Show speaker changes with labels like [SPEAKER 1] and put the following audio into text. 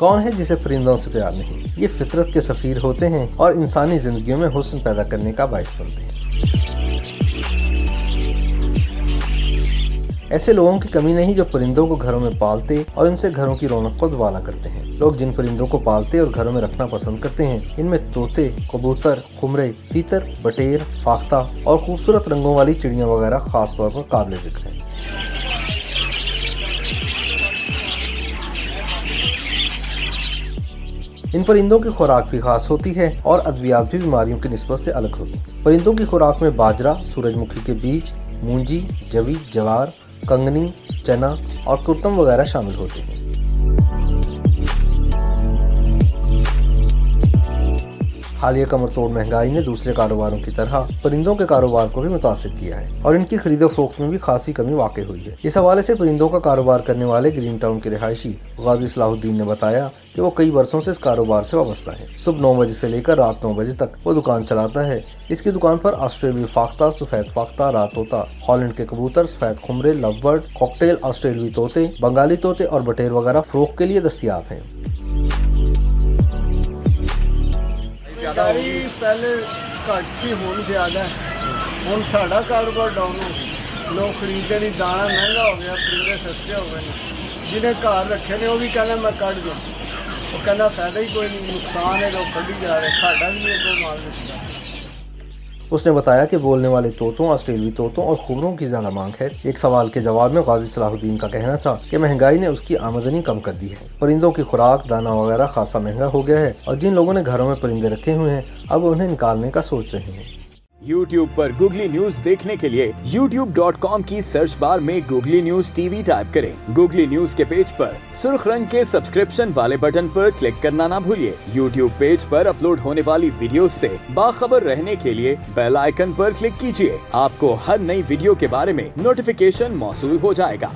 [SPEAKER 1] कौन है जिसे परिंदों से प्यार नहीं। ये फितरत के सफीर होते हैं और इंसानी जिंदगियों में हुस्न पैदा करने का बाइस बनते हैं। ऐसे लोगों की कमी नहीं जो परिंदों को घरों में पालते और इनसे घरों की रौनक को दुबाला करते हैं। लोग जिन परिंदों को पालते और घरों में रखना पसंद करते हैं, इनमें तोते, कबूतर, खुमरे, तीतर, बटेर, फाख्ता और खूबसूरत रंगों वाली चिड़ियां वगैरह खास तौर पर काबिल जिक्र हैं। इन परिंदों की खुराक भी खास होती है और अद्वियात भी बीमारियों की निस्बत से अलग होती है। परिंदों की खुराक में बाजरा, सूरजमुखी के बीज, मूंजी, जवी, जवार, कंगनी, चना और कुर्तम वगैरह शामिल होते हैं। हालिया कमरतोड़ महंगाई ने दूसरे कारोबारों की तरह परिंदों के कारोबार को भी मुतासिर किया है और इनकी खरीदो फरोख्त में भी खासी कमी वाक़ई हुई है। इस हवाले से परिंदों का कारोबार करने वाले ग्रीन टाउन के रिहायशी गाजी सलाहुद्दीन ने बताया कि वो कई वर्षों से इस कारोबार से वाबस्ता है। सुबह 9 बजे से लेकर रात 9 बजे तक वो दुकान चलाता है। इसकी दुकान पर ऑस्ट्रेलियाई फाख्ता, सफेद फाख्ता, रात तोता, हॉलैंड के कबूतर, सफेद खुमरे, लवबर्ड, कॉकटेल, ऑस्ट्रेलियाई तोते, बंगाली तोते और बटेर वगैरह फरोख्त के लिए दस्तयाब हैं।
[SPEAKER 2] पहले घट सी हुण ज्यादा हुण साडा कारोबार डाउन हो गया। लोग खरीदते नहीं, दाना महंगा हो गया, परिंदे सस्ते हो गए। जिन्हें घर रखे ने वो भी कहना मैं कट दूँ, वो कहना फायदा ही कोई नहीं, नुकसान है, लोग कटी जा रहे, साडा भी नहीं तो माल बेचता।
[SPEAKER 1] उसने बताया कि बोलने वाले तोतों, ऑस्ट्रेलियाई तोतों और खुमरों की ज्यादा मांग है। एक सवाल के जवाब में गाजी सलाहुद्दीन का कहना था कि महंगाई ने उसकी आमदनी कम कर दी है। परिंदों की खुराक, दाना वगैरह खासा महंगा हो गया है और जिन लोगों ने घरों में परिंदे रखे हुए हैं अब उन्हें निकालने का सोच रहे हैं।
[SPEAKER 3] YouTube पर गूगली न्यूज देखने के लिए youtube.com की सर्च बार में गूगली न्यूज टीवी टाइप करें। गूगली न्यूज के पेज पर सुर्ख रंग के सब्सक्रिप्शन वाले बटन पर क्लिक करना ना भूलिए। YouTube पेज पर अपलोड होने वाली वीडियोस से बाखबर रहने के लिए बेल आइकन पर क्लिक कीजिए। आपको हर नई वीडियो के बारे में नोटिफिकेशन मौसूल हो जाएगा।